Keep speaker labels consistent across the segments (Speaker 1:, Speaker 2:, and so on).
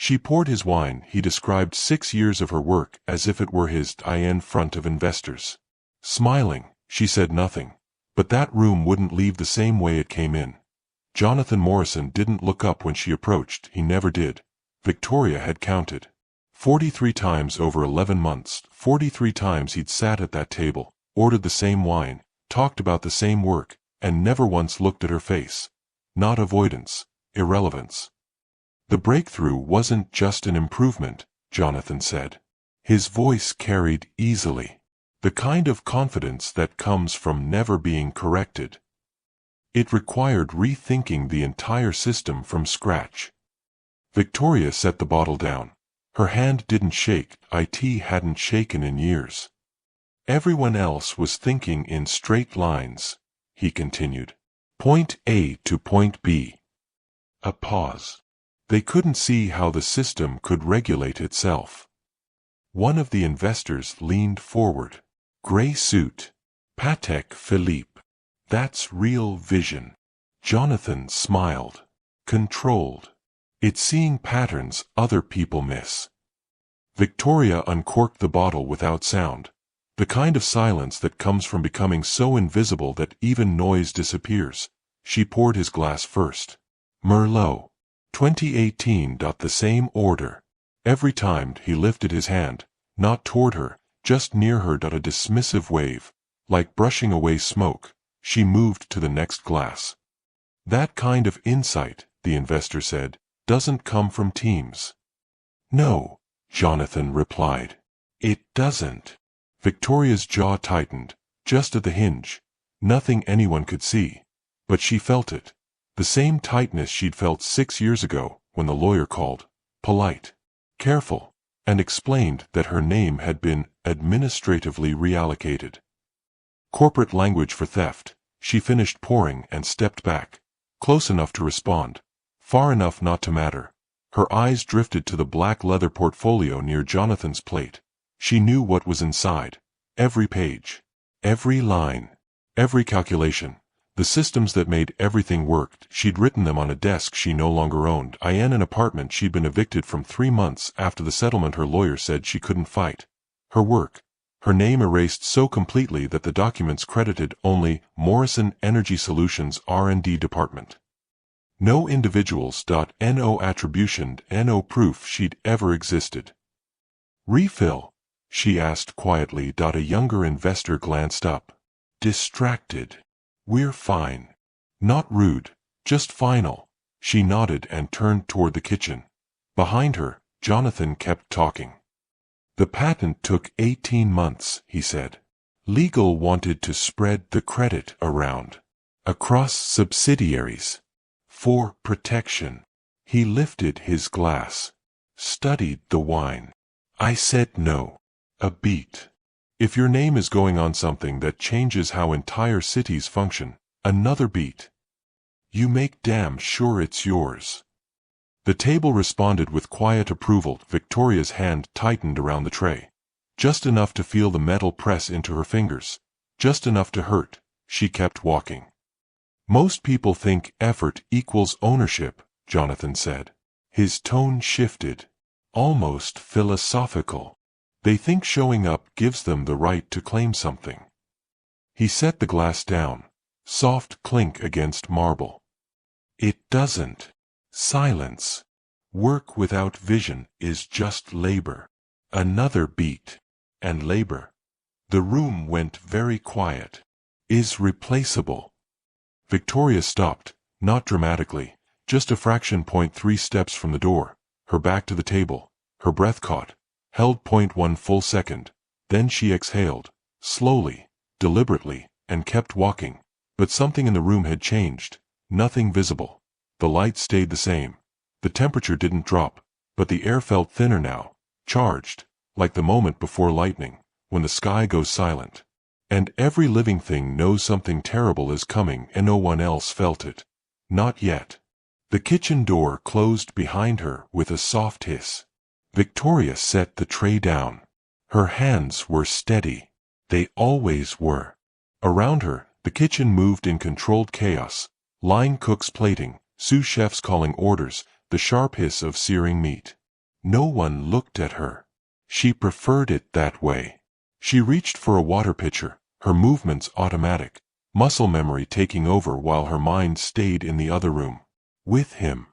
Speaker 1: She poured his wine. He described 6 years of her work as if it were his in front of investors. Smiling, she said nothing. But that room wouldn't leave the same way it came in. Jonathan Morrison didn't look up when she approached. He never did. Victoria had counted 43 times over 11 months. 43 times he'd sat at that table, ordered the same wine, talked about the same work, and never once looked at her face. Not avoidance, irrelevance. The breakthrough wasn't just an improvement, Jonathan said. His voice carried easily. The kind of confidence that comes from never being corrected. It required rethinking the entire system from scratch. Victoria set the bottle down. Her hand didn't shake. It hadn't shaken in years. Everyone else was thinking in straight lines, he continued. Point A to point B. A pause. They couldn't see how the system could regulate itself. One of the investors leaned forward. Gray suit. Patek Philippe. That's real vision. Jonathan smiled. Controlled. It's seeing patterns other people miss. Victoria uncorked the bottle without sound. The kind of silence that comes from becoming so invisible that even noise disappears. She poured his glass first. Merlot. 2018. The same order. Every time he lifted his hand, not toward her, just near her. A dismissive wave, like brushing away smoke. She moved to the next glass. That kind of insight, the investor said, doesn't come from teams. No, Jonathan replied. It doesn't. Victoria's jaw tightened, just at the hinge. Nothing anyone could see. But she felt it. The same tightness she'd felt 6 years ago, when the lawyer called, polite, careful, and explained that her name had been administratively reallocated. Corporate language for theft. She finished pouring and stepped back, close enough to respond, far enough not to matter. Her eyes drifted to the black leather portfolio near Jonathan's plate. She knew what was inside. Every page. Every line. Every calculation. The systems that made everything work. She'd written them on a desk she no longer owned. In an apartment she'd been evicted from 3 months after the settlement her lawyer said she couldn't fight. Her work. Her name erased so completely that the documents credited only Morrison Energy Solutions R&D Department. No individuals. No attribution. No proof she'd ever existed. Refill? She asked quietly. A younger investor glanced up. Distracted. We're fine. Not rude, just final. She nodded and turned toward the kitchen. Behind her, Jonathan kept talking. The patent took 18 months, he said. Legal wanted to spread the credit around. Across subsidiaries. For protection. He lifted his glass. Studied the wine. I said no. A beat. If your name is going on something that changes how entire cities function, another beat. You make damn sure it's yours. The table responded with quiet approval. Victoria's hand tightened around the tray. Just enough to feel the metal press into her fingers. Just enough to hurt. She kept walking. Most people think effort equals ownership, Jonathan said. His tone shifted. Almost philosophical. They think showing up gives them the right to claim something. He set the glass down. Soft clink against marble. It doesn't. Silence. Work without vision is just labor. Another beat. And labor. The room went very quiet. Is replaceable. Victoria stopped, not dramatically, just a fraction. 3 steps from the door, her back to the table, her breath caught. Held 1 full second, then she exhaled, slowly, deliberately, and kept walking. But something in the room had changed. Nothing visible. The light stayed the same. The temperature didn't drop, but the air felt thinner now, charged, like the moment before lightning, when the sky goes silent. And every living thing knows something terrible is coming and no one else felt it. Not yet. The kitchen door closed behind her with a soft hiss. Victoria set the tray down. Her hands were steady. They always were. Around her, the kitchen moved in controlled chaos. Line cooks plating, sous chefs calling orders, the sharp hiss of searing meat. No one looked at her. She preferred it that way. She reached for a water pitcher, her movements automatic, muscle memory taking over while her mind stayed in the other room. With him.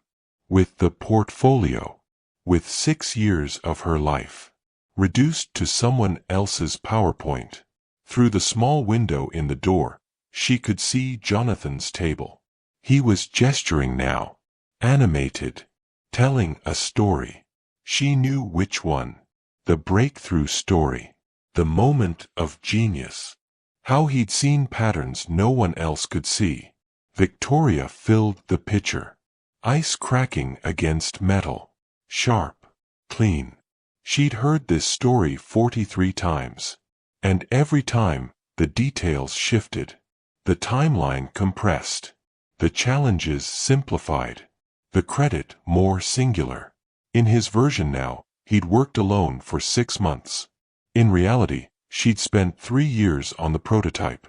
Speaker 1: With the portfolio. With 6 years of her life. Reduced to someone else's PowerPoint. Through the small window in the door, she could see Jonathan's table. He was gesturing now. Animated. Telling a story. She knew which one. The breakthrough story. The moment of genius. How he'd seen patterns no one else could see. Victoria filled the pitcher. Ice cracking against metal. Sharp. Clean. She'd heard this story 43 times. And every time, the details shifted. The timeline compressed. The challenges simplified. The credit more singular. In his version now, he'd worked alone for 6 months. In reality, she'd spent 3 years on the prototype.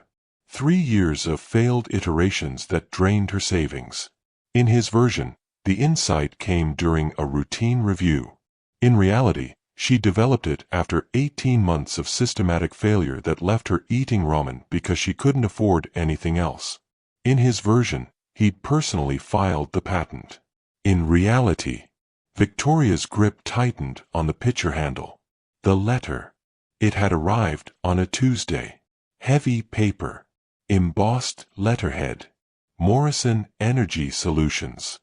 Speaker 1: 3 years of failed iterations that drained her savings. In his version, the insight came during a routine review. In reality, she developed it after 18 months of systematic failure that left her eating ramen because she couldn't afford anything else. In his version, he'd personally filed the patent. In reality, Victoria's grip tightened on the pitcher handle. The letter. It had arrived on a Tuesday. Heavy paper. Embossed letterhead. Morrison Energy Solutions.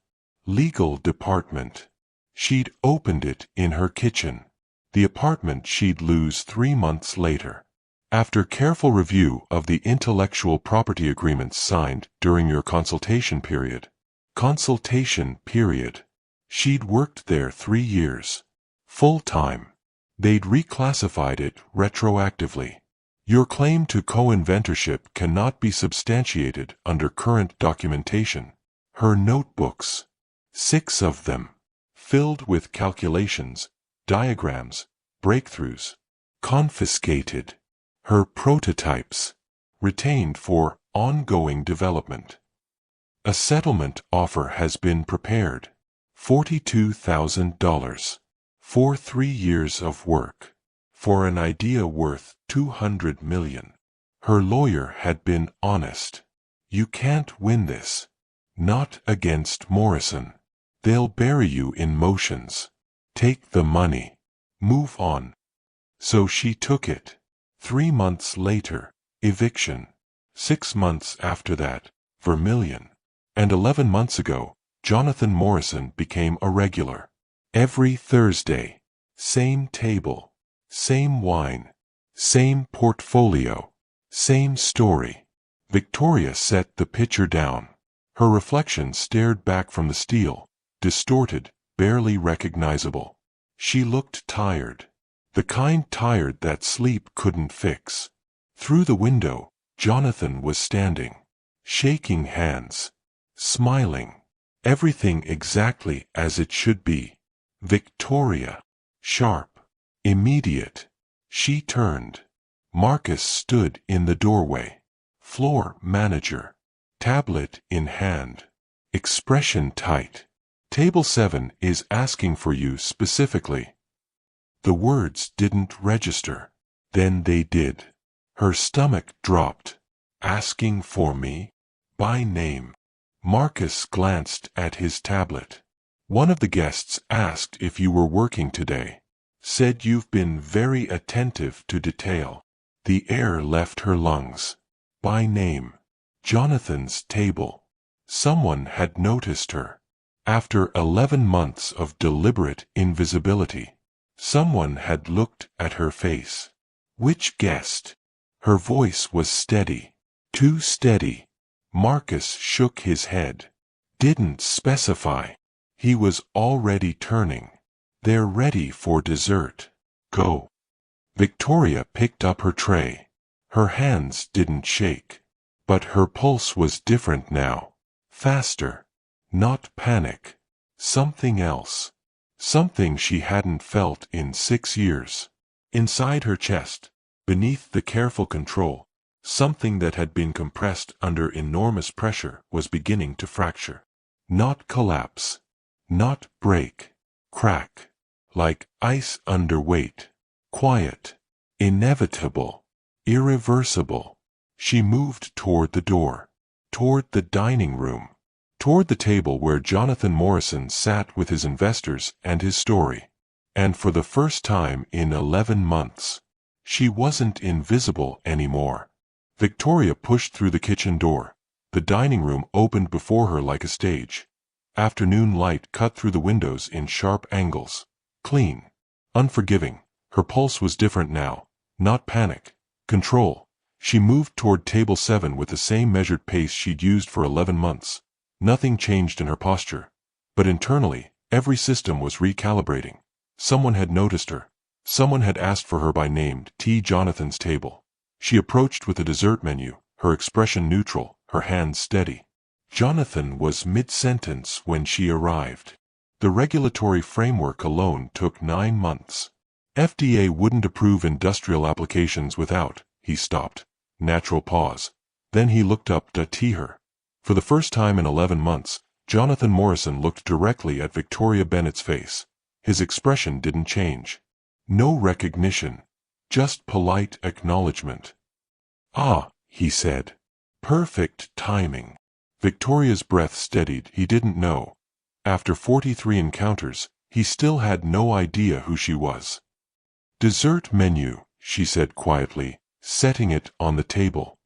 Speaker 1: Legal department. She'd opened it in her kitchen. The apartment she'd lose 3 months later. After careful review of the intellectual property agreements signed during your consultation period. Consultation period. She'd worked there 3 years. Full-time. They'd reclassified it retroactively. Your claim to co-inventorship cannot be substantiated under current documentation. Her notebooks. 6 of them. Filled with calculations, diagrams, breakthroughs. Confiscated. Her prototypes. Retained for ongoing development. A settlement offer has been prepared. $42,000. For 3 years of work. For an idea worth $200 million. Her lawyer had been honest. You can't win this. Not against Morrison. They'll bury you in motions. Take the money. Move on. So she took it. 3 months later, eviction. 6 months after that, Vermilion. And 11 months ago, Jonathan Morrison became a regular. Every Thursday. Same table. Same wine. Same portfolio. Same story. Victoria set the pitcher down. Her reflection stared back from the steel, distorted, barely recognizable. She looked tired. The kind tired that sleep couldn't fix. Through the window, Jonathan was standing. Shaking hands. Smiling. Everything exactly as it should be. Victoria. Sharp. Immediate. She turned. Marcus stood in the doorway. Floor manager. Tablet in hand. Expression tight. Table 7 is asking for you specifically. The words didn't register. Then they did. Her stomach dropped. Asking for me? By name. Marcus glanced at his tablet. One of the guests asked if you were working today. Said you've been very attentive to detail. The air left her lungs. By name. Jonathan's table. Someone had noticed her. After 11 months of deliberate invisibility, someone had looked at her face. Which guest? Her voice was steady. Too steady. Marcus shook his head. Didn't specify. He was already turning. They're ready for dessert. Go. Victoria picked up her tray. Her hands didn't shake. But her pulse was different now. Faster. Not panic. Something else. Something she hadn't felt in 6 years. Inside her chest, beneath the careful control, something that had been compressed under enormous pressure was beginning to fracture. Not collapse. Not break. Crack. like ice under weight. Quiet. Inevitable. Irreversible. She moved toward the door. Toward the dining room. Toward the table where Jonathan Morrison sat with his investors and his story. And for the first time in 11 months, she wasn't invisible anymore. Victoria pushed through the kitchen door. The dining room opened before her like a stage. Afternoon light cut through the windows in sharp angles. Clean. Unforgiving. Her pulse was different now. Not panic. Control. She moved toward table 7 with the same measured pace she'd used for 11 months. Nothing changed in her posture. But internally, every system was recalibrating. Someone had noticed her. Someone had asked for her by name. Jonathan's table. She approached with a dessert menu, her expression neutral, her hands steady. Jonathan was mid-sentence when she arrived. The regulatory framework alone took 9 months. FDA wouldn't approve industrial applications without. He stopped. Natural pause. Then he looked up to her. For the first time in 11 months, Jonathan Morrison looked directly at Victoria Bennett's face. His expression didn't change. No recognition. Just polite acknowledgement. "Ah," he said. Perfect timing. Victoria's breath steadied. He didn't know. After 43 encounters, he still had no idea who she was. "Dessert menu," she said quietly, setting it on the table.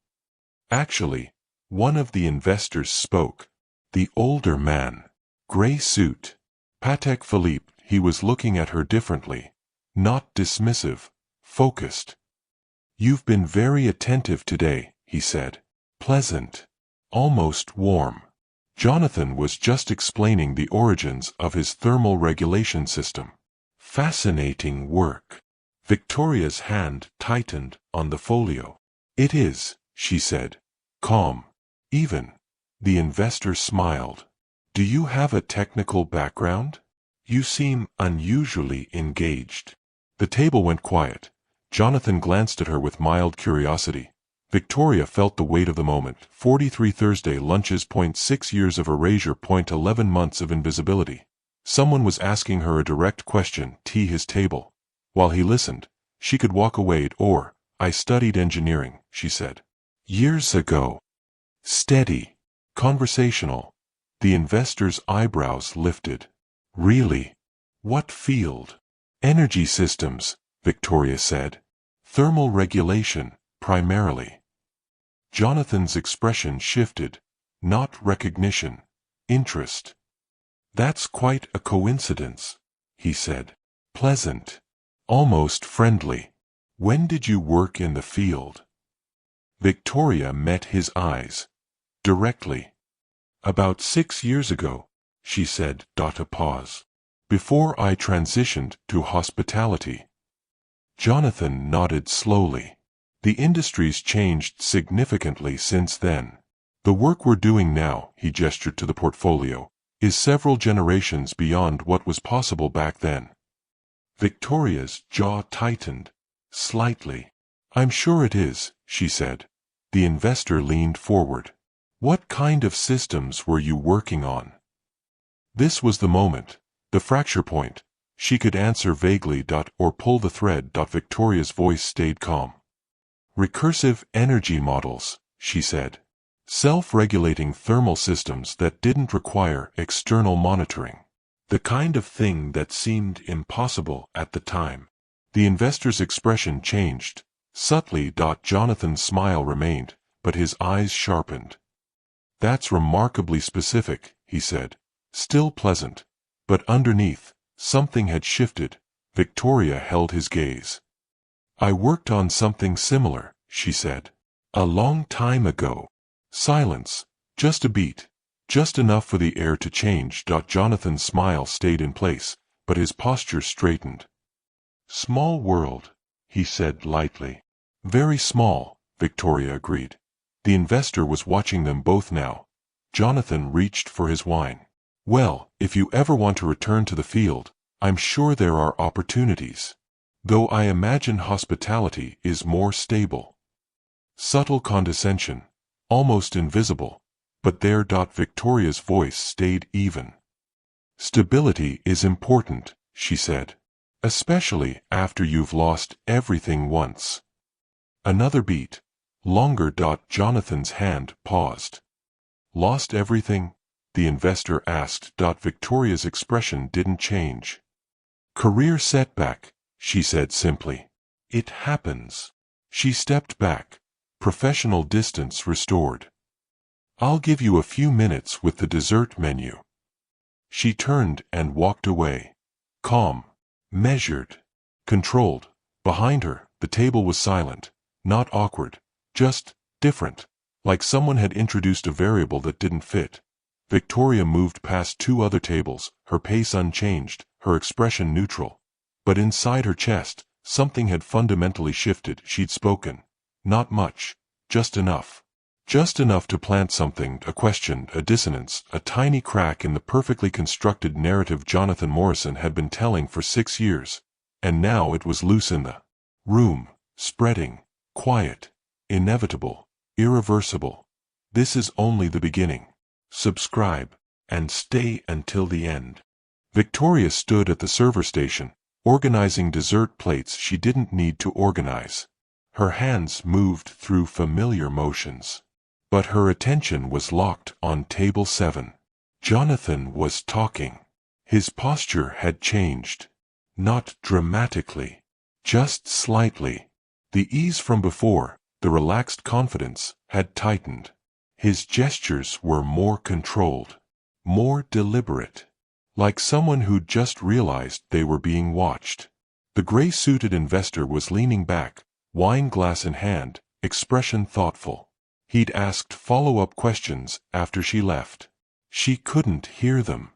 Speaker 1: Actually, one of the investors spoke. The older man. Gray suit. Patek Philippe. He was looking at her differently. Not dismissive. Focused. "You've been very attentive today," he said. Pleasant. Almost warm. Jonathan was just explaining the origins of his thermal regulation system. Fascinating work. Victoria's hand tightened on the folio. "It is," she said. Calm. Even. The investor smiled. "Do you have a technical background? You seem unusually engaged." The table went quiet. Jonathan glanced at her with mild curiosity. Victoria felt the weight of the moment. 43 Thursday lunches. 6 years of erasure. 11 months of invisibility. Someone was asking her a direct question. His table. While he listened, she could walk away. "I studied engineering," she said. "Years ago." Steady. Conversational. The investor's eyebrows lifted. "Really? What field?" "Energy systems," Victoria said. "Thermal regulation, primarily." Jonathan's expression shifted. Not recognition. Interest. "That's quite a coincidence," he said. Pleasant. Almost friendly. "When did you work in the field?" Victoria met his eyes. Directly. "About 6 years ago," she said. A pause. "Before I transitioned to hospitality." Jonathan nodded slowly. "The industry's changed significantly since then. The work we're doing now," he gestured to the portfolio, "is several generations beyond what was possible back then." Victoria's jaw tightened. Slightly. "I'm sure it is," she said. The investor leaned forward. "What kind of systems were you working on?" This was the moment. The fracture point. She could answer vaguely. Or pull the thread. Victoria's voice stayed calm. "Recursive energy models," she said. "Self-regulating thermal systems that didn't require external monitoring. The kind of thing that seemed impossible at the time." The investor's expression changed. Subtly. Jonathan's smile remained, but his eyes sharpened. "That's remarkably specific," he said. Still pleasant. But underneath, something had shifted. Victoria held his gaze. "I worked on something similar," she said. "A long time ago." Silence. Just a beat. Just enough for the air to change. Jonathan's smile stayed in place, but his posture straightened. "Small world," he said lightly. "Very small," Victoria agreed. The investor was watching them both now. Jonathan reached for his wine. "Well, if you ever want to return to the field, I'm sure there are opportunities. Though I imagine hospitality is more stable." Subtle condescension. Almost invisible. But there. Victoria's voice stayed even. "Stability is important," she said. Especially after you've lost everything once. Another beat. Longer. Jonathan's hand paused. Lost everything? The investor asked. Victoria's expression didn't change. Career setback, she said simply. It happens. She stepped back, professional distance restored. I'll give you a few minutes with the dessert menu. She turned and walked away. Calm, measured, controlled. Behind her, the table was silent, not awkward, just different, like someone had introduced a variable that didn't fit. Victoria moved past two other tables, her pace unchanged, her expression neutral. But inside her chest, something had fundamentally shifted. She'd spoken. Not much, just enough. Just enough to plant something, a question, a dissonance, a tiny crack in the perfectly constructed narrative Jonathan Morrison had been telling for 6 years. And now it was loose in the room, spreading, quiet, inevitable, irreversible. This is only the beginning. Subscribe, and stay until the end. Victoria stood at the server station, organizing dessert plates she didn't need to organize. Her hands moved through familiar motions. But her attention was locked on table 7. Jonathan was talking. His posture had changed. Not dramatically. Just slightly. The ease from before, the relaxed confidence, had tightened. His gestures were more controlled. More deliberate. Like someone who'd just realized they were being watched. The gray-suited investor was leaning back, wine glass in hand, expression thoughtful. He'd asked follow-up questions after she left. She couldn't hear them.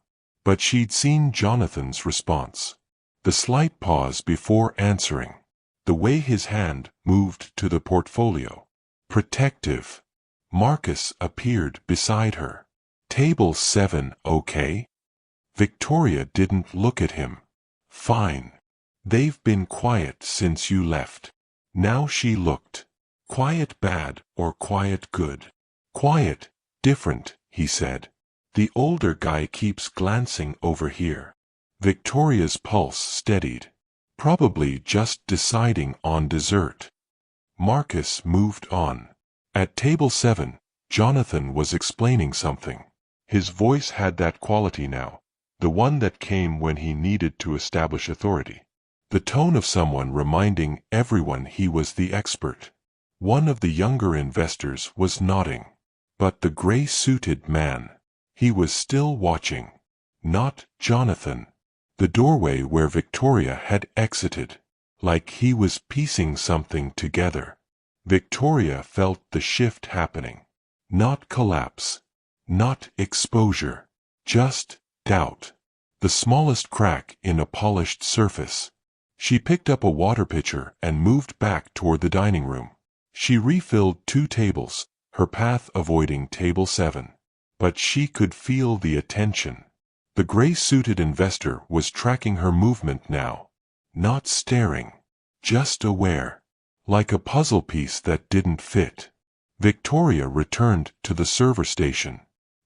Speaker 1: But she'd seen Jonathan's response. The slight pause before answering. The way his hand moved to the portfolio. Protective. Marcus appeared beside her. Table 7, okay? Victoria didn't look at him. Fine. They've been quiet since you left. Now she looked. Quiet bad or quiet good? Quiet, different, he said. The older guy keeps glancing over here. Victoria's pulse steadied. Probably just deciding on dessert. Marcus moved on. At table 7, Jonathan was explaining something. His voice had that quality now, the one that came when he needed to establish authority. The tone of someone reminding everyone he was the expert. One of the younger investors was nodding. But the gray-suited man, he was still watching. Not Jonathan. The doorway where Victoria had exited. Like he was piecing something together. Victoria felt the shift happening. Not collapse. Not exposure. Just doubt. The smallest crack in a polished surface. She picked up a water pitcher and moved back toward the dining room. She refilled 2 tables, her path avoiding table 7. But she could feel the attention. The gray-suited investor was tracking her movement now. Not staring. Just aware. Like a puzzle piece that didn't fit. Victoria returned to the server station.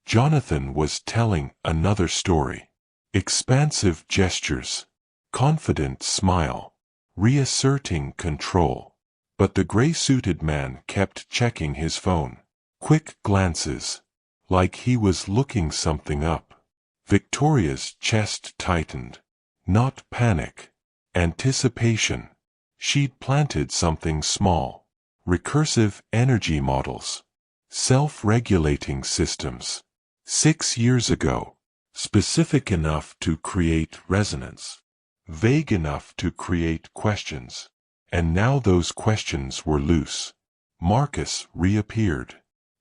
Speaker 1: Jonathan was telling another story. Expansive gestures. Confident smile. Reasserting control. But the gray-suited man kept checking his phone. Quick glances. Like he was looking something up. Victoria's chest tightened. Not panic. Anticipation. She'd planted something small. Recursive energy models. Self-regulating systems. 6 years ago. Specific enough to create resonance. Vague enough to create questions. And now those questions were loose. Marcus reappeared.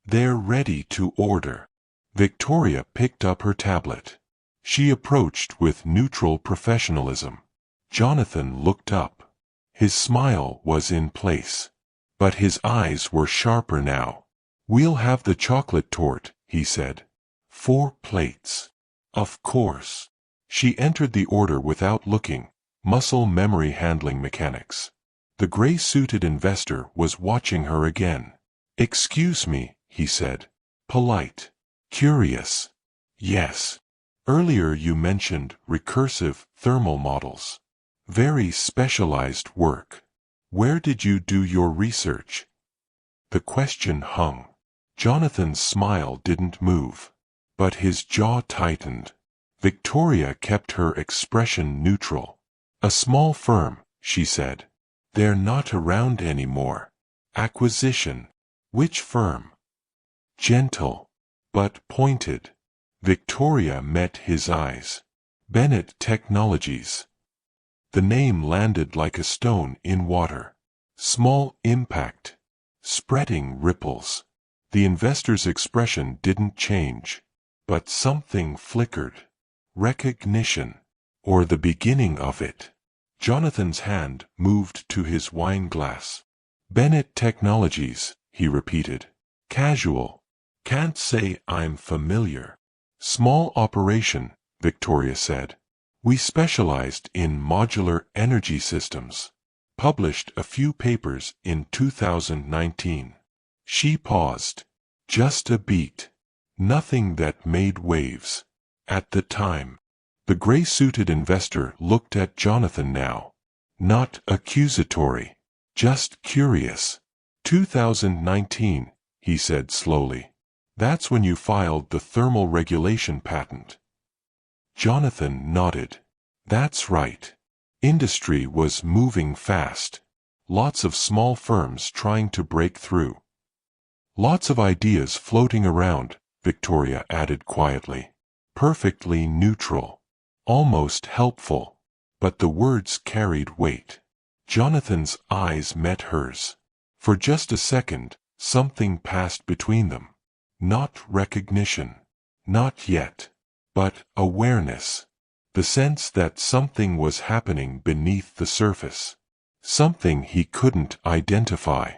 Speaker 1: They're ready to order. Victoria picked up her tablet. She approached with neutral professionalism. Jonathan looked up. His smile was in place. But his eyes were sharper now. We'll have the chocolate torte, he said. 4 plates. Of course. She entered the order without looking. Muscle memory handling mechanics. The gray-suited investor was watching her again. Excuse me, he said. Polite. Curious. Yes. Earlier you mentioned recursive thermal models. Very specialized work. Where did you do your research? The question hung. Jonathan's smile didn't move, but his jaw tightened. Victoria kept her expression neutral. A small firm, she said. They're not around anymore. Acquisition. Which firm? Gentle, but pointed. Victoria met his eyes. Bennett Technologies. The name landed like a stone in water. Small impact. Spreading ripples. The investor's expression didn't change, but something flickered. Recognition. Or the beginning of it. Jonathan's hand moved to his wine glass. Bennett Technologies, he repeated. Casual. Can't say I'm familiar. Small operation, Victoria said. We specialized in modular energy systems. Published a few papers in 2019. She paused. Just a beat. Nothing that made waves. At the time. The gray-suited investor looked at Jonathan now. Not accusatory. Just curious. 2019, he said slowly. That's when you filed the thermal regulation patent. Jonathan nodded. That's right. Industry was moving fast. Lots of small firms trying to break through. Lots of ideas floating around, Victoria added quietly. Perfectly neutral. Almost helpful. But the words carried weight. Jonathan's eyes met hers. For just a second, something passed between them. Not recognition. Not yet. But awareness. The sense that something was happening beneath the surface. Something he couldn't identify,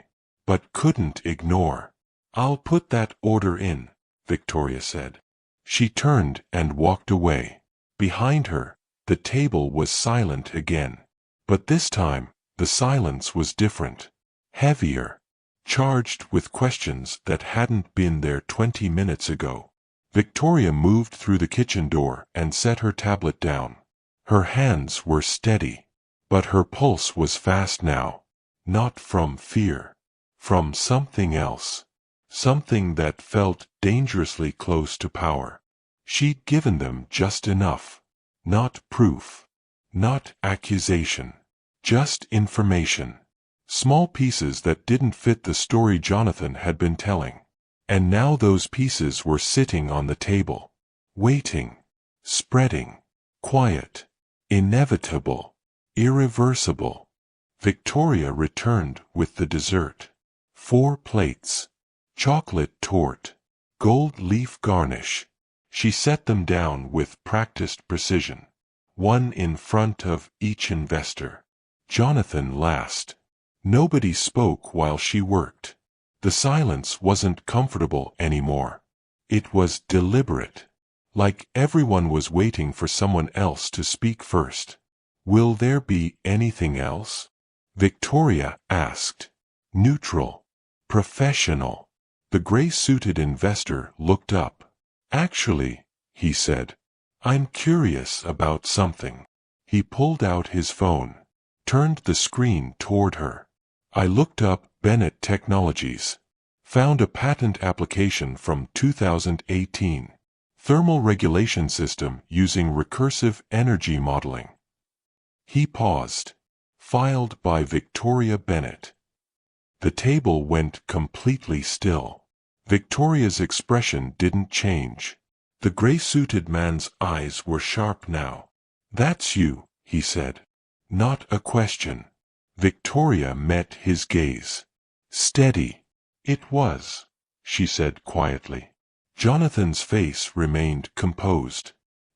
Speaker 1: but couldn't ignore. I'll put that order in, Victoria said. She turned and walked away. Behind her, the table was silent again. But this time, the silence was different. Heavier. Charged with questions that hadn't been there 20 minutes ago. Victoria moved through the kitchen door and set her tablet down. Her hands were steady. But her pulse was fast now. Not from fear. From something else. Something that felt dangerously close to power. She'd given them just enough. Not proof. Not accusation. Just information. Small pieces that didn't fit the story Jonathan had been telling. And now those pieces were sitting on the table. Waiting. Spreading. Quiet. Inevitable. Irreversible. Victoria returned with the dessert. 4 plates. Chocolate torte. Gold leaf garnish. She set them down with practiced precision. One in front of each investor. Jonathan last. Nobody spoke while she worked. The silence wasn't comfortable anymore. It was deliberate. Like everyone was waiting for someone else to speak first. Will there be anything else? Victoria asked. Neutral. Professional. The gray-suited investor looked up. Actually, he said, I'm curious about something. He pulled out his phone. Turned the screen toward her. I looked up Bennett Technologies. Found a patent application from 2018. Thermal regulation system using recursive energy modeling. He paused. Filed by Victoria Bennett. The table went completely still. Victoria's expression didn't change. The gray-suited man's eyes were sharp now. That's you, he said. Not a question. Victoria met his gaze. Steady. It was, she said quietly. Jonathan's face remained composed,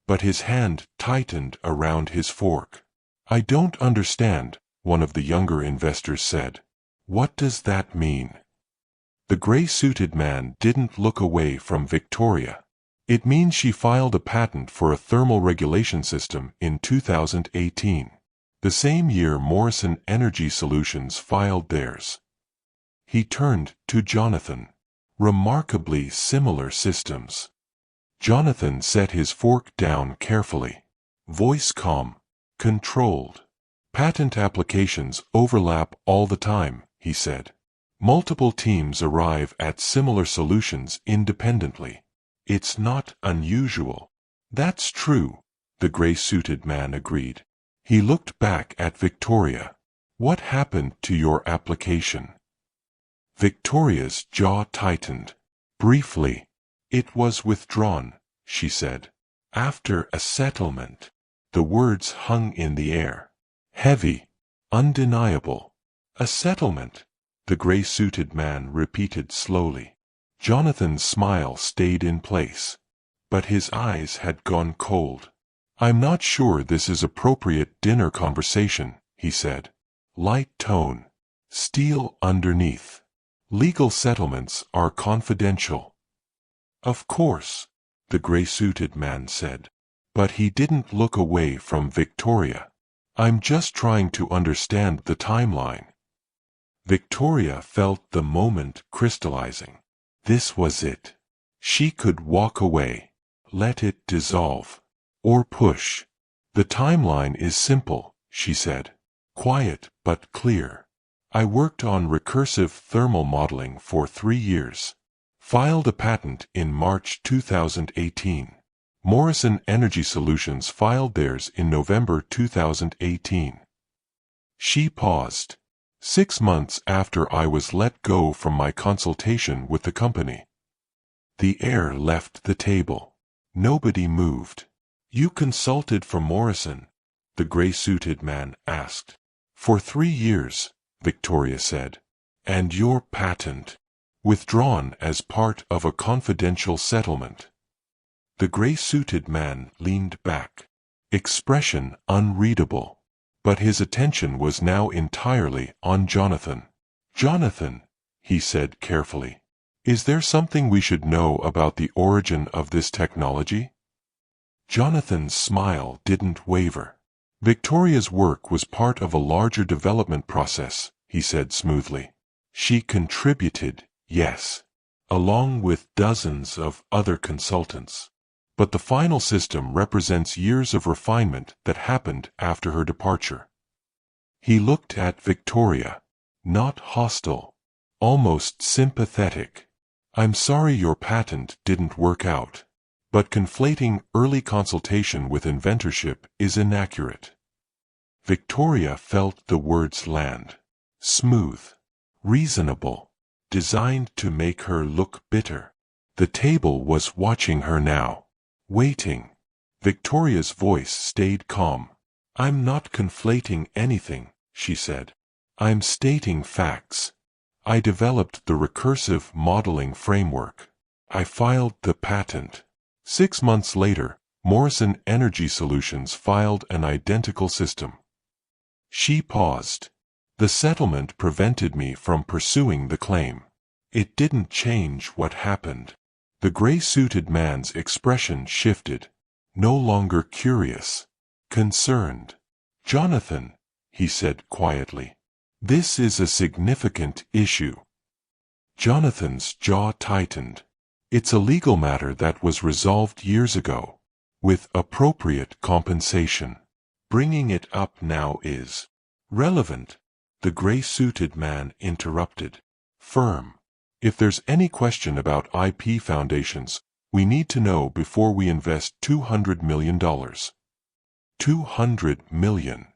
Speaker 1: but his hand tightened around his fork. I don't understand, one of the younger investors said. What does that mean? The gray-suited man didn't look away from Victoria. It means she filed a patent for a thermal regulation system in 2018. The same year Morrison Energy Solutions filed theirs. He turned to Jonathan. Remarkably similar systems. Jonathan set his fork down carefully. Voice calm. Controlled. Patent applications overlap all the time, he said. Multiple teams arrive at similar solutions independently. It's not unusual. That's true, the gray-suited man agreed. He looked back at Victoria. What happened to your application? Victoria's jaw tightened. Briefly, it was withdrawn, she said. After a settlement. The words hung in the air. Heavy. Undeniable. A settlement, the gray-suited man repeated slowly. Jonathan's smile stayed in place, but his eyes had gone cold. I'm not sure this is appropriate dinner conversation, he said. Light tone. Steel underneath. Legal settlements are confidential. Of course, the gray-suited man said. But he didn't look away from Victoria. I'm just trying to understand the timeline. Victoria felt the moment crystallizing. This was it. She could walk away, let it dissolve, or push. The timeline is simple, she said. Quiet but clear. I worked on recursive thermal modeling for 3 years. Filed a patent in March 2018. Morrison Energy Solutions filed theirs in November 2018. She paused. 6 months after I was let go from my consultation with the company. The air left the table. Nobody moved. You consulted for Morrison? The gray-suited man asked. For 3 years, Victoria said. And your patent? Withdrawn as part of a confidential settlement. The gray-suited man leaned back. Expression unreadable. But his attention was now entirely on Jonathan. Jonathan, he said carefully, is there something we should know about the origin of this technology? Jonathan's smile didn't waver. Victoria's work was part of a larger development process, he said smoothly. She contributed, yes, along with dozens of other consultants. But the final system represents years of refinement that happened after her departure. He looked at Victoria, not hostile, almost sympathetic. I'm sorry your patent didn't work out, but conflating early consultation with inventorship is inaccurate. Victoria felt the words land. Smooth, reasonable, designed to make her look bitter. The table was watching her now. Waiting. Victoria's voice stayed calm. I'm not conflating anything, she said. I'm stating facts. I developed the recursive modeling framework. I filed the patent. 6 months later, Morrison Energy Solutions filed an identical system. She paused. The settlement prevented me from pursuing the claim. It didn't change what happened. The gray-suited man's expression shifted, no longer curious, concerned. Jonathan, he said quietly, this is a significant issue. Jonathan's jaw tightened. It's a legal matter that was resolved years ago, with appropriate compensation. Bringing it up now is relevant, the gray-suited man interrupted. Firm. If there's any question about IP foundations, we need to know before we invest $200 million. $200 million.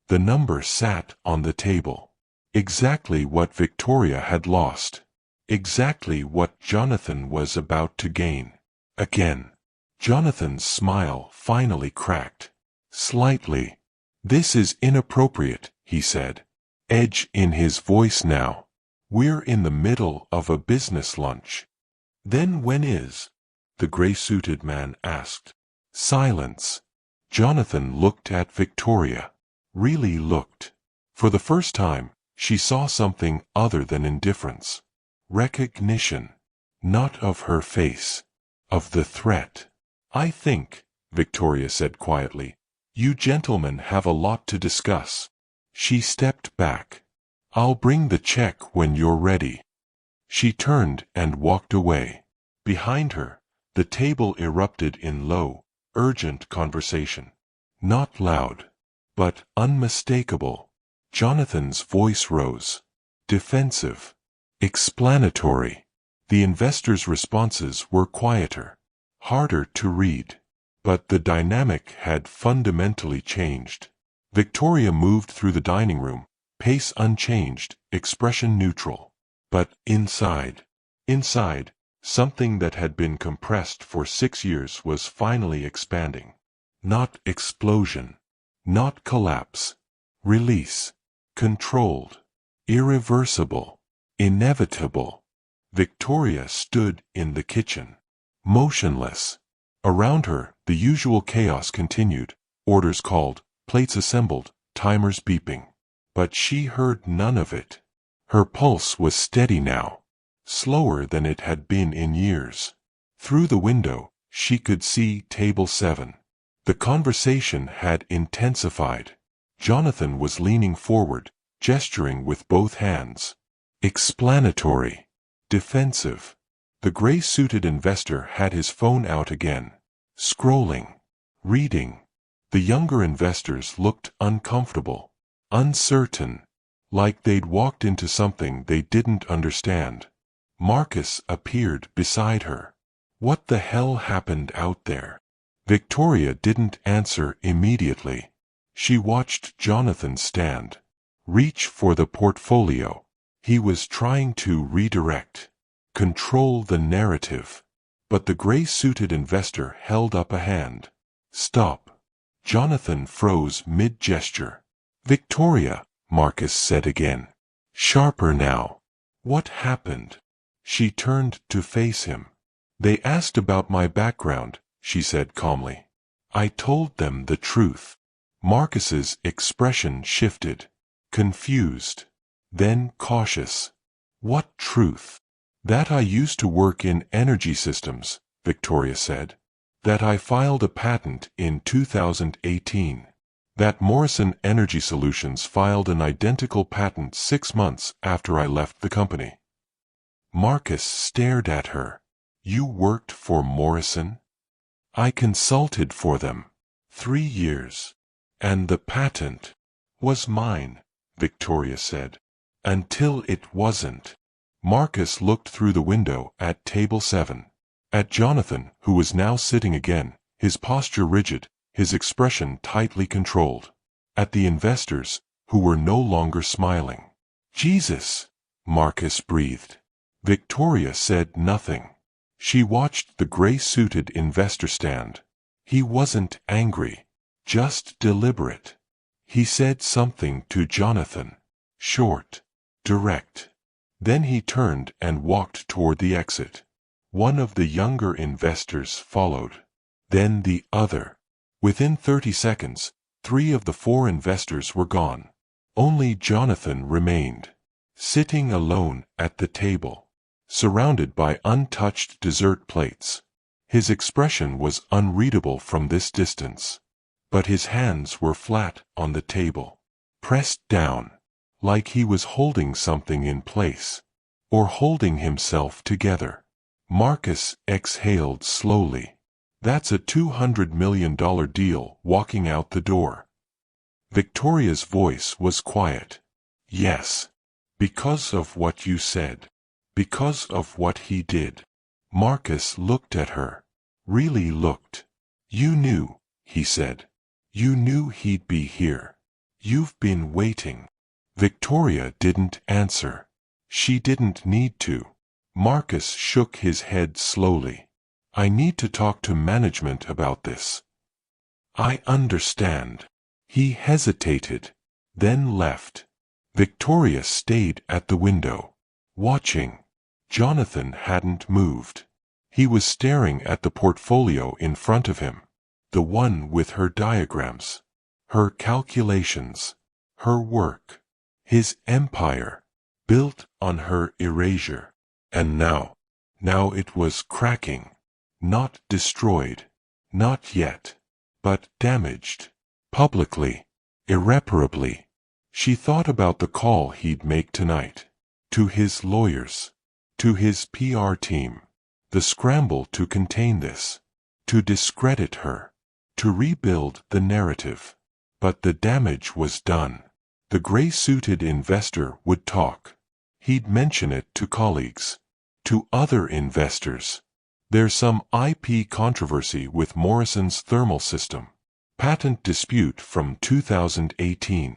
Speaker 1: The number sat on the table. Exactly what Victoria had lost. Exactly what Jonathan was about to gain. Again. Jonathan's smile finally cracked. Slightly. This is inappropriate, he said. Edge in his voice now. We're in the middle of a business lunch. Then when is? The gray-suited man asked. Silence. Jonathan looked at Victoria. Really looked. For the first time, she saw something other than indifference. Recognition. Not of her face. Of the threat. I think, Victoria said quietly, you gentlemen have a lot to discuss. She stepped back. I'll bring the check when you're ready. She turned and walked away. Behind her, the table erupted in low, urgent conversation. Not loud. but unmistakable. Jonathan's voice rose. Defensive. Explanatory. The investors' responses were quieter, harder to read. But the dynamic had fundamentally changed. Victoria moved through the dining room, pace unchanged, expression neutral. But inside, something that had been compressed for 6 years was finally expanding. Not explosion. Not collapse. Release. Controlled. Irreversible. Inevitable. Victoria stood in the kitchen, motionless. Around her, the usual chaos continued, orders called, plates assembled, timers beeping. But she heard none of it. Her pulse was steady now, slower than it had been in years. Through the window, she could see Table 7. The conversation had intensified. Jonathan was leaning forward, gesturing with both hands. Explanatory. Defensive. The gray-suited investor had his phone out again. Scrolling. Reading. The younger investors looked uncomfortable. Uncertain. Like they'd walked into something they didn't understand. Marcus appeared beside her. What the hell happened out there? Victoria didn't answer immediately. She watched Jonathan stand. Reach for the portfolio. He was trying to redirect. Control the narrative. But the gray-suited investor held up a hand. Stop. Jonathan froze mid-gesture. Victoria, Marcus said again. Sharper now. What happened? She turned to face him. They asked about my background, she said calmly. I told them the truth. Marcus's expression shifted. Confused. Then cautious. What truth? That I used to work in energy systems, Victoria said. That I filed a patent in 2018. That Morrison Energy Solutions filed an identical patent 6 months after I left the company. Marcus stared at her. You worked for Morrison? I consulted for them. 3 years. And the patent was mine, Victoria said. Until it wasn't. Marcus looked through the window at Table 7. At Jonathan, who was now sitting again, his posture rigid, his expression tightly controlled. At the investors, who were no longer smiling. Jesus! Marcus breathed. Victoria said nothing. She watched the gray-suited investor stand. He wasn't angry, just deliberate. He said something to Jonathan. Short. Direct. Then he turned and walked toward the exit. One of the younger investors followed. Then the other. Within 30 seconds, 3 of the 4 investors were gone. Only Jonathan remained. Sitting alone at the table. Surrounded by untouched dessert plates. His expression was unreadable from this distance. But his hands were flat on the table. Pressed down. Like he was holding something in place. Or holding himself together. Marcus exhaled slowly. That's a $200 million deal walking out the door. Victoria's voice was quiet. Yes. Because of what you said. Because of what he did. Marcus looked at her. Really looked. You knew, he said. You knew he'd be here. You've been waiting. Victoria didn't answer. She didn't need to. Marcus shook his head slowly. I need to talk to management about this. I understand. He hesitated, then left. Victoria stayed at the window, watching. Jonathan hadn't moved. He was staring at the portfolio in front of him. The one with her diagrams. Her calculations. Her work. His empire. Built on her erasure. And now it was cracking. Not destroyed. Not yet. But damaged. Publicly. Irreparably. She thought about the call he'd make tonight. To his lawyers. To his PR team. The scramble to contain this. To discredit her. To rebuild the narrative. But the damage was done. The gray-suited investor would talk. He'd mention it to colleagues, to other investors. There's some IP controversy with Morrison's thermal system. Patent dispute from 2018.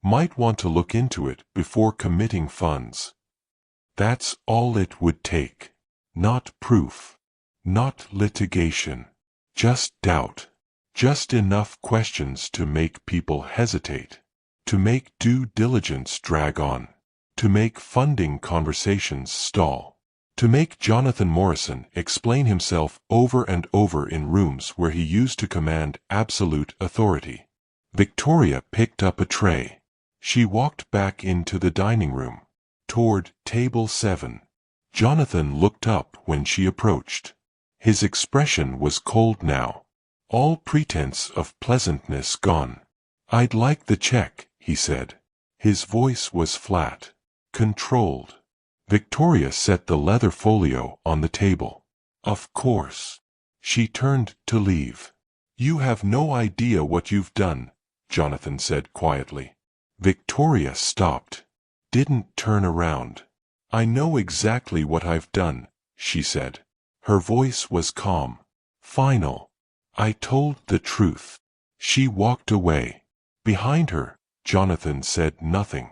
Speaker 1: Might want to look into it before committing funds. That's all it would take. Not proof. Not litigation. Just doubt. Just enough questions to make people hesitate. To make due diligence drag on. To make funding conversations stall. To make Jonathan Morrison explain himself over and over in rooms where he used to command absolute authority. Victoria picked up a tray. She walked back into the dining room, toward table 7. Jonathan looked up when she approached. His expression was cold now, all pretense of pleasantness gone. "I'd like the check," he said. His voice was flat, controlled. Victoria set the leather folio on the table. "Of course." She turned to leave. "You have no idea what you've done," Jonathan said quietly. Victoria stopped. Didn't turn around. "I know exactly what I've done," she said. Her voice was calm, final. "I told the truth." She walked away. Behind her, Jonathan said nothing.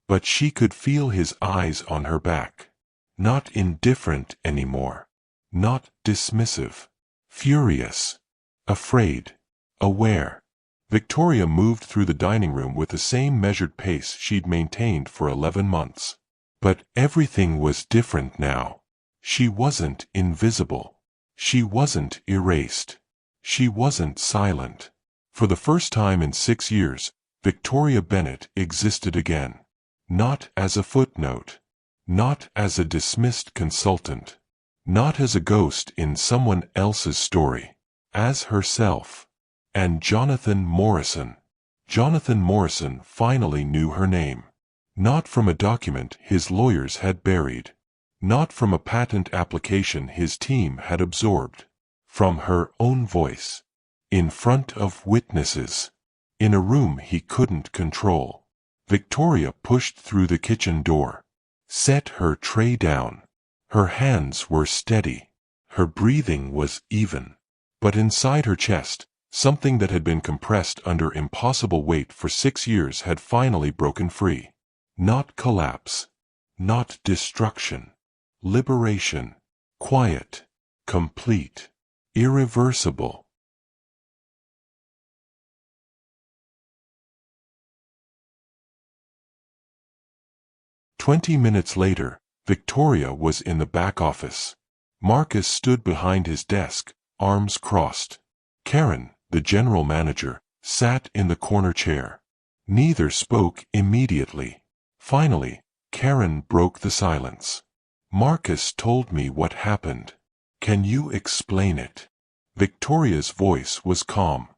Speaker 1: But she could feel his eyes on her back. Not indifferent anymore. Not dismissive. Furious. Afraid. Aware. Victoria moved through the dining room with the same measured pace she'd maintained for 11 months. But everything was different now. She wasn't invisible. She wasn't erased. She wasn't silent. For the first time in 6 years, Victoria Bennett existed again. Not as a footnote. Not as a dismissed consultant. Not as a ghost in someone else's story. As herself. And Jonathan Morrison. Jonathan Morrison finally knew her name. Not from a document his lawyers had buried. Not from a patent application his team had absorbed. From her own voice. In front of witnesses. In a room he couldn't control. Victoria pushed through the kitchen door. Set her tray down. Her hands were steady. Her breathing was even. But inside her chest, something that had been compressed under impossible weight for 6 years had finally broken free. Not collapse. Not destruction. Liberation. Quiet. Complete. Irreversible. "20 minutes later, Victoria was in the back office. Marcus stood behind his desk, arms crossed. Karen, the general manager, sat in the corner chair. Neither spoke immediately. Finally, Karen broke the silence. "Marcus told me what happened. Can you explain it?" Victoria's voice was calm.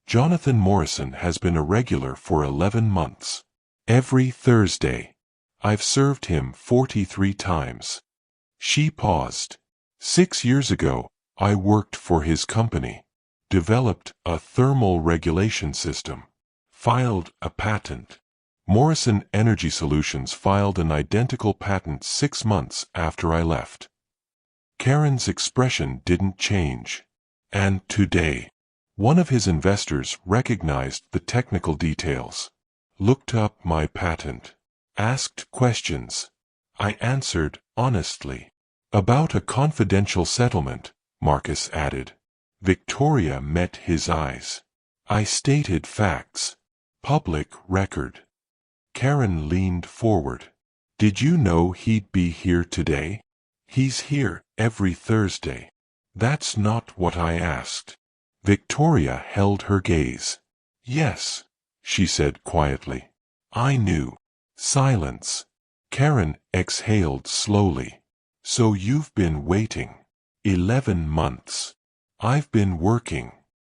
Speaker 1: "Jonathan Morrison has been a regular for 11 months. Every Thursday. I've served him 43 times. She paused. 6 years ago, I worked for his company. Developed a thermal regulation system. Filed a patent. Morrison Energy Solutions filed an identical patent 6 months after I left." Karen's expression didn't change. "And today, one of his investors recognized the technical details. Looked up my patent. Asked questions. I answered honestly. About a confidential settlement," Marcus added. Victoria met his eyes. "I stated facts. Public record." Karen leaned forward. "Did you know he'd be here today?" "He's here every Thursday." "That's not what I asked." Victoria held her gaze. "Yes," she said quietly. "I knew." Silence. Karen exhaled slowly. "So you've been waiting. 11 months. I've been working.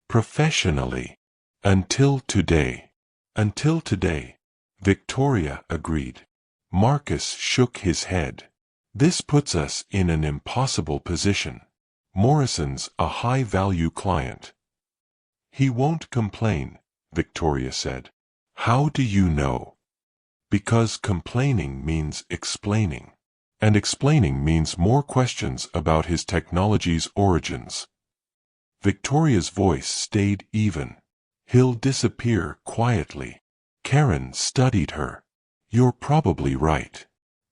Speaker 1: Professionally. Until today." "Until today," Victoria agreed. Marcus shook his head. "This puts us in an impossible position. Morrison's a high-value client." "He won't complain," Victoria said. How do you know? Because complaining means explaining. And explaining means more questions about his technology's origins. Victoria's voice stayed even. He'll disappear quietly. Karen studied her. You're probably right.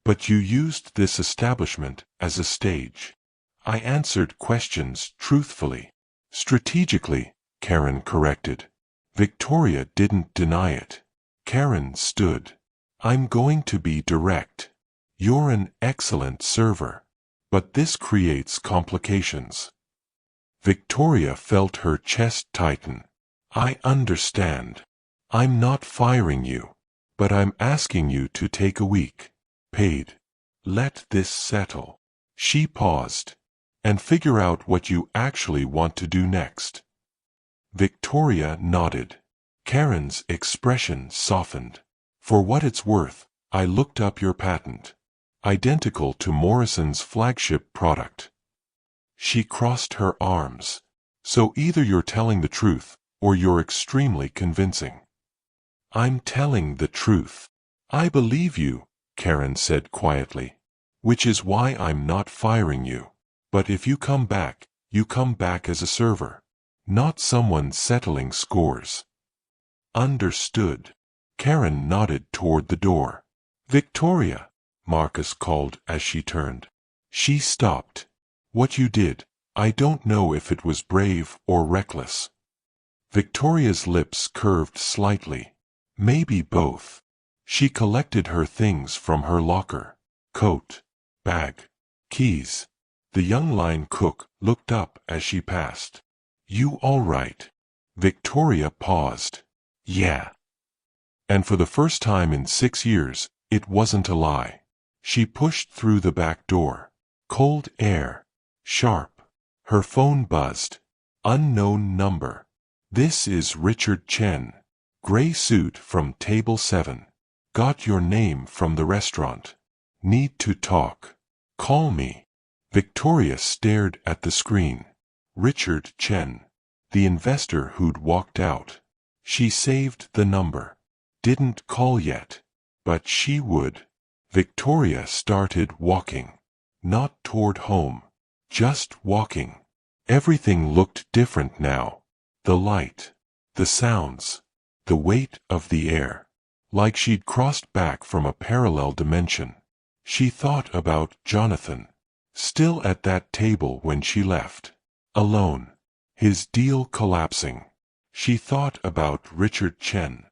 Speaker 1: But you used this establishment as a stage. I answered questions truthfully. Strategically, Karen corrected. Victoria didn't deny it. Karen stood. I'm going to be direct. You're an excellent server. But this creates complications. Victoria felt her chest tighten. I understand. I'm not firing you. But I'm asking you to take a week. Paid. Let this settle. She paused. And figure out what you actually want to do next. Victoria nodded. Karen's expression softened. For what it's worth, I looked up your patent. Identical to Morrison's flagship product. She crossed her arms. So either you're telling the truth, or you're extremely convincing. I'm telling the truth. I believe you, Karen said quietly. Which is why I'm not firing you. But if you come back as a server. Not someone settling scores. Understood. Karen nodded toward the door. Victoria, Marcus called as she turned. She stopped. What you did, I don't know if it was brave or reckless. Victoria's lips curved slightly. Maybe both. She collected her things from her locker. Coat, bag, keys. The young line cook looked up as she passed. You all right? Victoria paused. Yeah. And for the first time in 6 years, it wasn't a lie. She pushed through the back door. Cold air. Sharp. Her phone buzzed. Unknown number. This is Richard Chen. Gray suit from table 7. Got your name from the restaurant. Need to talk. Call me. Victoria stared at the screen. Richard Chen. The investor who'd walked out. She saved the number. Didn't call yet. But she would. Victoria started walking. Not toward home. Just walking. Everything looked different now. The light. The sounds. The weight of the air. Like she'd crossed back from a parallel dimension. She thought about Jonathan. Still at that table when she left. Alone. His deal collapsing. She thought about Richard Chen.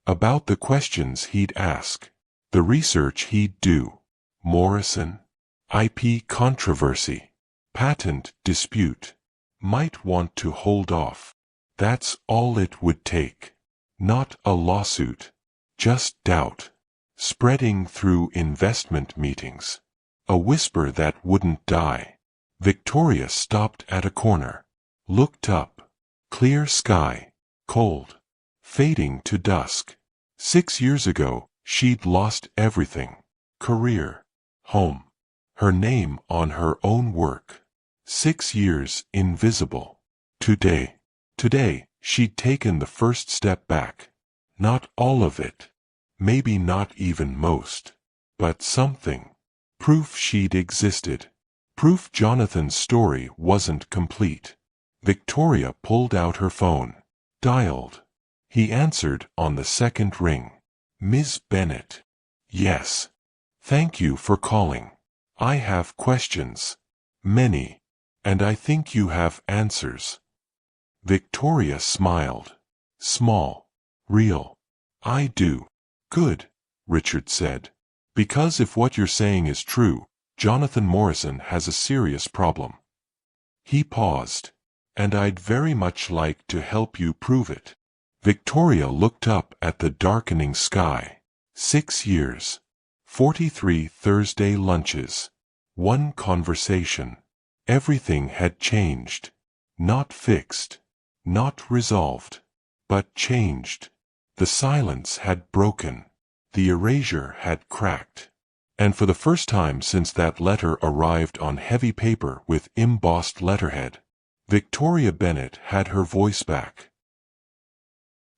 Speaker 1: About the questions he'd ask. The research he'd do. Morrison. IP controversy. Patent dispute. Might want to hold off. That's all it would take. Not a lawsuit. Just doubt. Spreading through investment meetings. A whisper that wouldn't die. Victoria stopped at a corner. Looked up. Clear sky. Cold. Fading to dusk. 6 years ago, she'd lost everything. Career. Home. Her name on her own work. 6 years invisible. Today, she'd taken the first step back. Not all of it. Maybe not even most. But something. Proof she'd existed. Proof Jonathan's story wasn't complete. Victoria pulled out her phone. Dialed. He answered on the second ring. Ms. Bennett. Yes. Thank you for calling. I have questions. Many. And I think you have answers. Victoria smiled. Small. Real. I do. Good, Richard said. Because if what you're saying is true, Jonathan Morrison has a serious problem. He paused. And I'd very much like to help you prove it. Victoria looked up at the darkening sky. 6 years. 43 Thursday lunches. 1 conversation. Everything had changed. Not fixed. Not resolved. But changed. The silence had broken. The erasure had cracked. And for the first time since that letter arrived on heavy paper with embossed letterhead, Victoria Bennett had her voice back.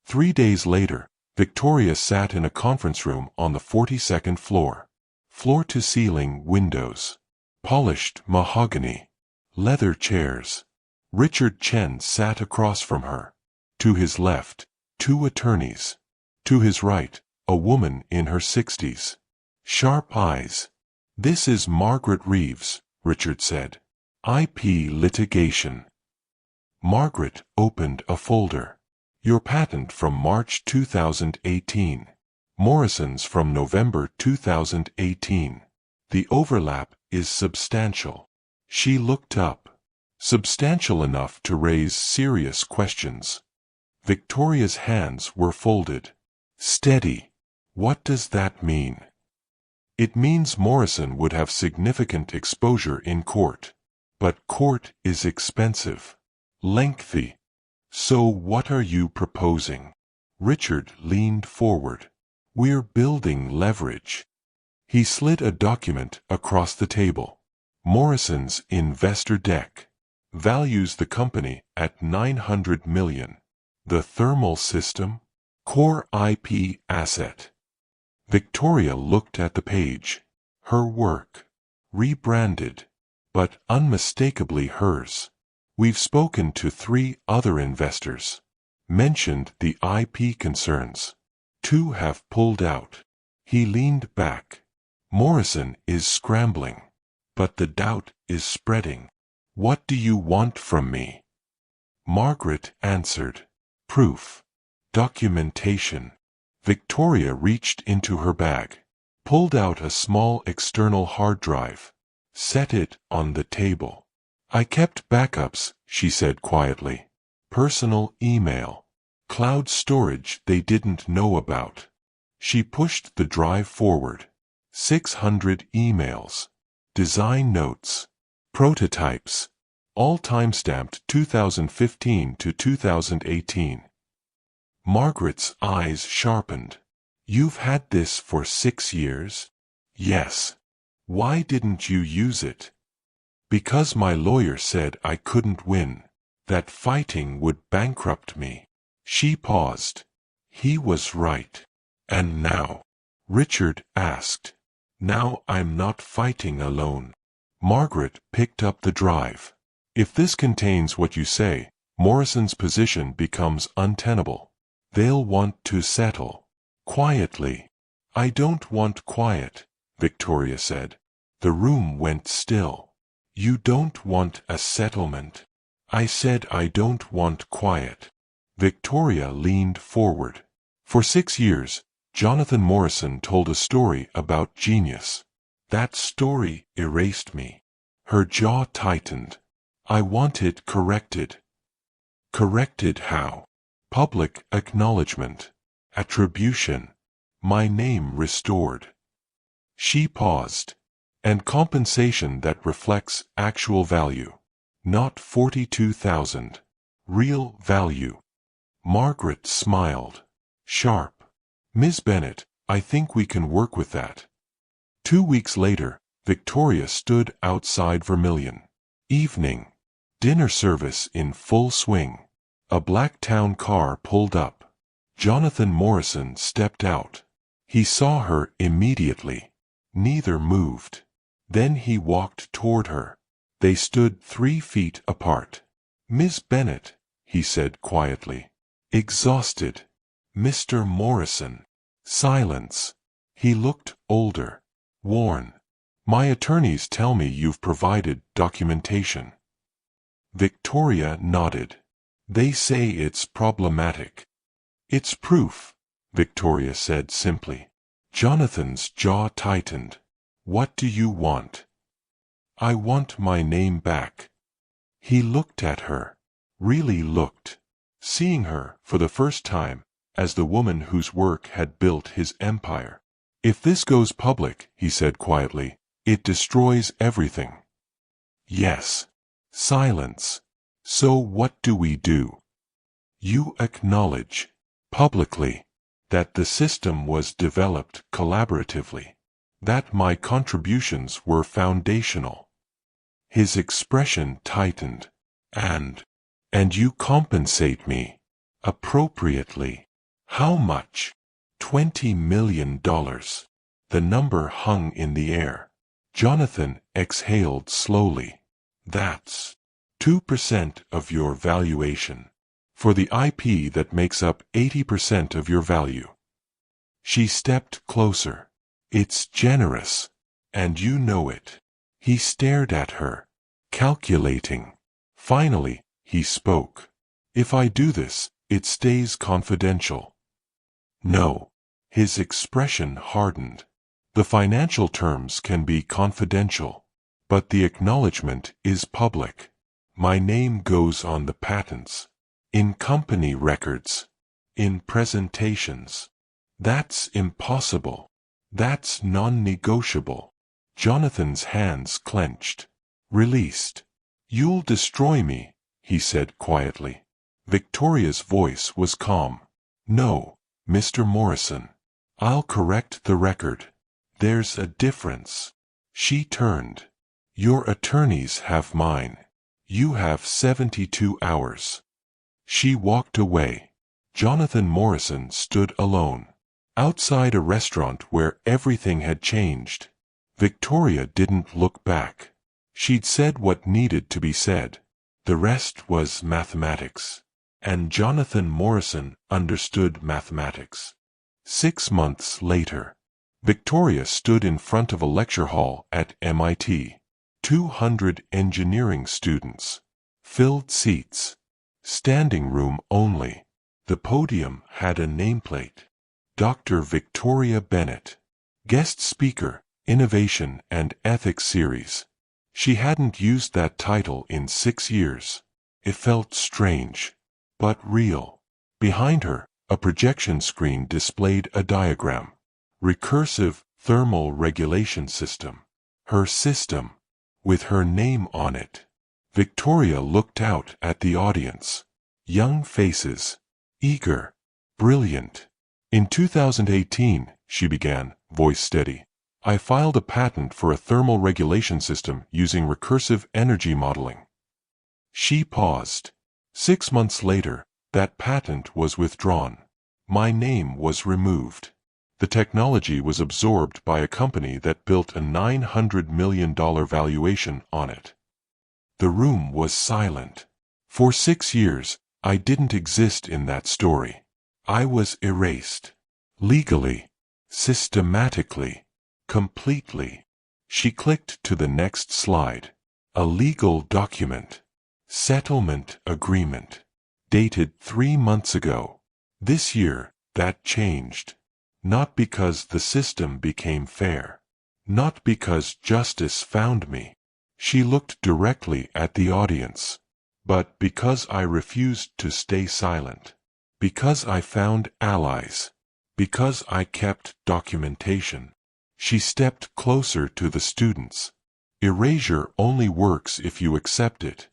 Speaker 1: 3 days later, Victoria sat in a conference room on the 42nd floor. Floor-to-ceiling windows. Polished mahogany. Leather chairs. Richard Chen sat across from her. To his left, 2 attorneys. To his right, a woman in her 60s. Sharp eyes. "This is Margaret Reeves," Richard said. "IP litigation." Margaret opened a folder. "Your patent from March 2018. Morrison's from November 2018. The overlap is substantial." She looked up. Substantial enough to raise serious questions. Victoria's hands were folded. "Steady. What does that mean?" "It means Morrison would have significant exposure in court. But court is expensive. Lengthy. So what are you proposing?" Richard leaned forward. "We're building leverage." He slid a document across the table. "Morrison's investor deck values the company at $900 million. The thermal system? Core IP asset." Victoria looked at the page. Her work. Rebranded. But unmistakably hers. "We've spoken to 3 other investors. Mentioned the IP concerns. 2 have pulled out." He leaned back. "Morrison is scrambling. But the doubt is spreading. What do you want from me?" Margaret answered. "Proof. Documentation." Victoria reached into her bag. Pulled out a small external hard drive. Set it on the table. "I kept backups," she said quietly. "Personal email. Cloud storage they didn't know about." She pushed the drive forward. 600 emails. Design notes. Prototypes. All timestamped 2015 to 2018. Margaret's eyes sharpened. "You've had this for 6 years?" "Yes." "Why didn't you use it?" "Because my lawyer said I couldn't win. That fighting would bankrupt me." She paused. "He was right." "And now?" Richard asked. "Now I'm not fighting alone." Margaret picked up the drive. "If this contains what you say, Morrison's position becomes untenable. They'll want to settle. Quietly." "I don't want quiet," Victoria said. The room went still. "You don't want a settlement?" "I said I don't want quiet." Victoria leaned forward. "For 6 years, Jonathan Morrison told a story about genius. That story erased me." Her jaw tightened. "I want it corrected." "Corrected how?" "Public acknowledgement. Attribution. My name restored." She paused. "And compensation that reflects actual value. Not 42,000. Real value." Margaret smiled. Sharp. "Ms. Bennett, I think we can work with that." 2 weeks later, Victoria stood outside Vermilion. Evening. Dinner service in full swing. A black town car pulled up. Jonathan Morrison stepped out. He saw her immediately. Neither moved. Then he walked toward her. They stood 3 feet apart. "Miss Bennett," he said quietly. "Exhausted." "Mr. Morrison." Silence. He looked older. Worn. "My attorneys tell me you've provided documentation." Victoria nodded. "They say it's problematic." "It's proof," Victoria said simply. Jonathan's jaw tightened. "What do you want?" "I want my name back." He looked at her. Really looked. Seeing her, for the first time, as the woman whose work had built his empire. "If this goes public," he said quietly, "it destroys everything." "Yes." Silence. "So what do we do?" "You acknowledge, publicly, that the system was developed collaboratively. That my contributions were foundational." His expression tightened. And you compensate me appropriately." How much? $20 million. The number hung in the air. Jonathan exhaled slowly. That's 2% of your valuation. For the IP that makes up 80% of your value. She stepped closer. It's generous. And you know it. He stared at her, calculating. Finally, he spoke. If I do this, it stays confidential. No. His expression hardened. The financial terms can be confidential, but the acknowledgement is public. My name goes on the patents, in company records, in presentations. That's impossible. That's non-negotiable. Jonathan's hands clenched, released. You'll destroy me, he said quietly. Victoria's voice was calm. No, Mr. Morrison. I'll correct the record. There's a difference. She turned. Your attorneys have mine. You have 72 hours. She walked away. Jonathan Morrison stood alone, outside a restaurant where everything had changed. Victoria didn't look back. She'd said what needed to be said. The rest was mathematics. And Jonathan Morrison understood mathematics. 6 months later, Victoria stood in front of a lecture hall at MIT. 200 engineering students. Filled seats. Standing room only. The podium had a nameplate. Dr. Victoria Bennett. Guest speaker, Innovation and Ethics Series. She hadn't used that title in 6 years. It felt strange, but real. Behind her, a projection screen displayed a diagram. Recursive thermal regulation system. Her system, with her name on it. Victoria looked out at the audience. Young faces. Eager. Brilliant. In 2018, she began, voice steady, I filed a patent for a thermal regulation system using recursive energy modeling. She paused. 6 months later, that patent was withdrawn. My name was removed. The technology was absorbed by a company that built a $900 million valuation on it. The room was silent. For 6 years, I didn't exist in that story. I was erased. Legally. Systematically. Completely. She clicked to the next slide. A legal document. Settlement agreement. Dated 3 months ago. This year, that changed. Not because the system became fair. Not because justice found me. She looked directly at the audience. But because I refused to stay silent. Because I found allies. Because I kept documentation. She stepped closer to the students. Erasure only works if you accept it.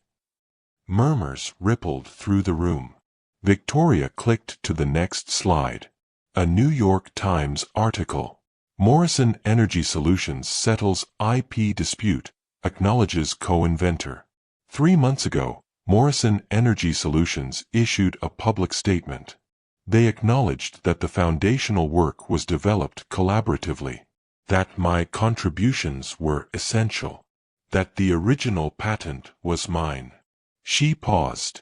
Speaker 1: Murmurs rippled through the room. Victoria clicked to the next slide. A New York Times article. Morrison Energy Solutions settles IP dispute, acknowledges co-inventor. 3 months ago, Morrison Energy Solutions issued a public statement. They acknowledged that the foundational work was developed collaboratively, that my contributions were essential, that the original patent was mine. She paused.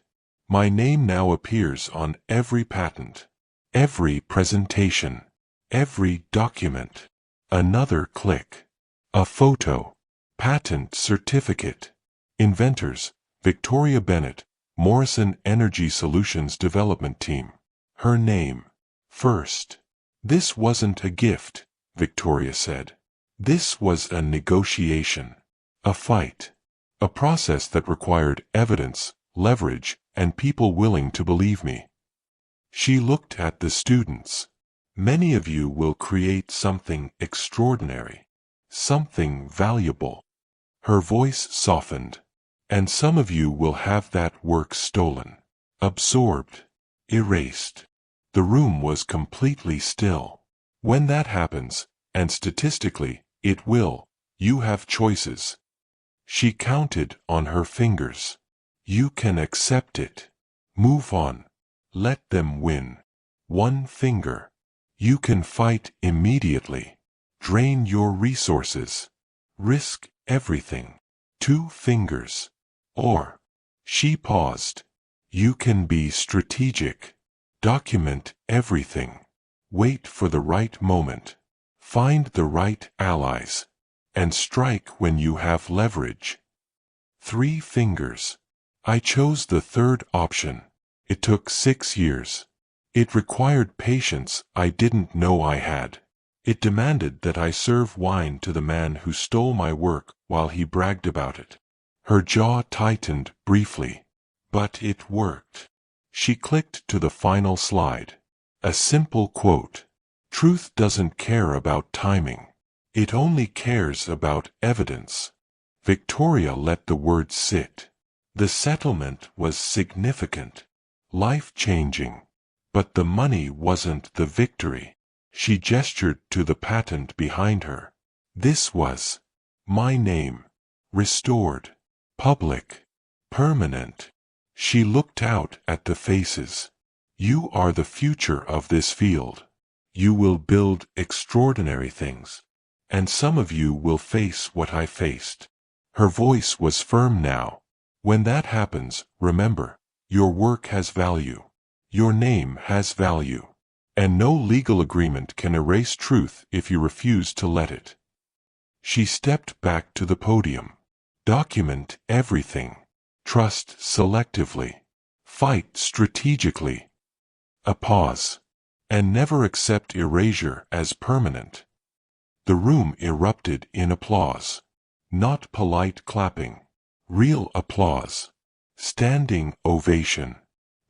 Speaker 1: My name now appears on every patent, every presentation, every document. Another click. A photo. Patent certificate. Inventors, Victoria Bennett, Morrison Energy Solutions Development Team. Her name. First. This wasn't a gift, Victoria said. This was a negotiation. A fight. A process that required evidence, leverage, and people willing to believe me. She looked at the students. Many of you will create something extraordinary. Something valuable. Her voice softened. And some of you will have that work stolen. Absorbed. Erased. The room was completely still. When that happens, and statistically, it will, you have choices. She counted on her fingers. You can accept it. Move on. Let them win. 1 finger. You can fight immediately. Drain your resources. Risk everything. 2 fingers. Or, she paused. You can be strategic. Document everything. Wait for the right moment. Find the right allies. And strike when you have leverage. 3 fingers. I chose the third option. It took 6 years. It required patience I didn't know I had. It demanded that I serve wine to the man who stole my work while he bragged about it. Her jaw tightened briefly. But it worked. She clicked to the final slide. A simple quote. Truth doesn't care about timing. It only cares about evidence. Victoria let the words sit. The settlement was significant, life-changing. But the money wasn't the victory. She gestured to the patent behind her. This was my name. Restored. Public. Permanent. She looked out at the faces. You are the future of this field. You will build extraordinary things. And some of you will face what I faced. Her voice was firm now. When that happens, remember, your work has value. Your name has value. And no legal agreement can erase truth if you refuse to let it. She stepped back to the podium. Document everything. Trust selectively. Fight strategically. A pause. And never accept erasure as permanent. The room erupted in applause. Not polite clapping. Real applause. Standing ovation.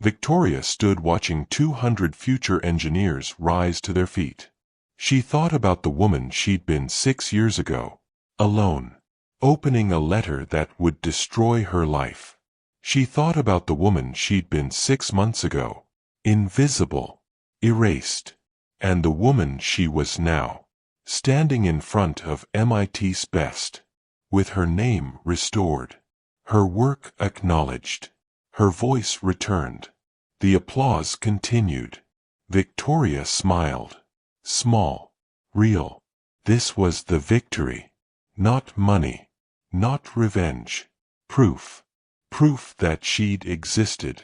Speaker 1: Victoria stood watching 200 future engineers rise to their feet. She thought about the woman she'd been 6 years ago. Alone. Opening a letter that would destroy her life. She thought about the woman she'd been 6 months ago. Invisible. Erased. And the woman she was now. Standing in front of MIT's best. With her name restored. Her work acknowledged. Her voice returned. The applause continued. Victoria smiled. Small. Real. This was the victory. Not money. Not revenge. Proof. Proof that she'd existed.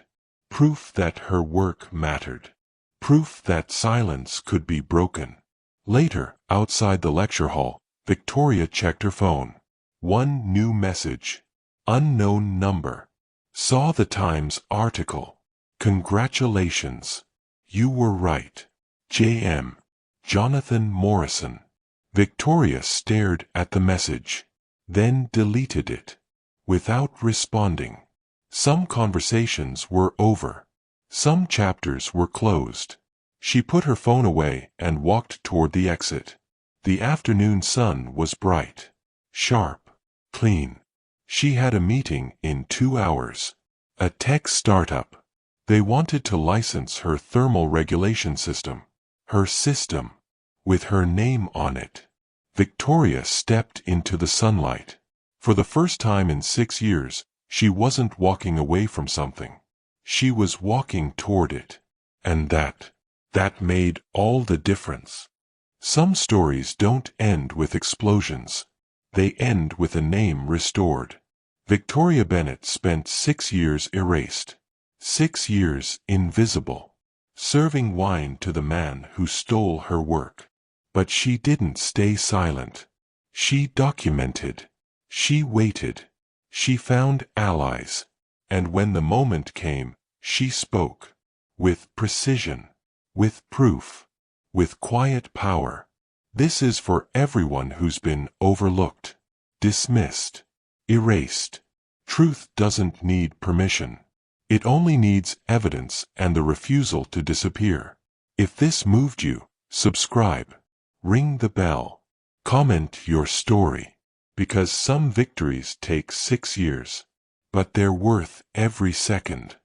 Speaker 1: Proof that her work mattered. Proof that silence could be broken. Later, outside the lecture hall, Victoria checked her phone. 1 new message. Unknown number. Saw the Times article. Congratulations. You were right. J.M. Jonathan Morrison. Victoria stared at the message. Then deleted it. Without responding. Some conversations were over. Some chapters were closed. She put her phone away and walked toward the exit. The afternoon sun was bright. Sharp. Clean. She had a meeting in 2 hours. A tech startup. They wanted to license her thermal regulation system. Her system. With her name on it. Victoria stepped into the sunlight. For the first time in 6 years, she wasn't walking away from something. She was walking toward it. And that made all the difference. Some stories don't end with explosions. They end with a name restored. Victoria Bennett spent 6 years erased. 6 years invisible. Serving wine to the man who stole her work. But she didn't stay silent. She documented. She waited. She found allies. And when the moment came, she spoke. With precision. With proof. With quiet power. This is for everyone who's been overlooked. Dismissed. Erased. Truth doesn't need permission. It only needs evidence and the refusal to disappear. If this moved you, subscribe. Ring the bell. Comment your story. Because some victories take 6 years. But they're worth every second.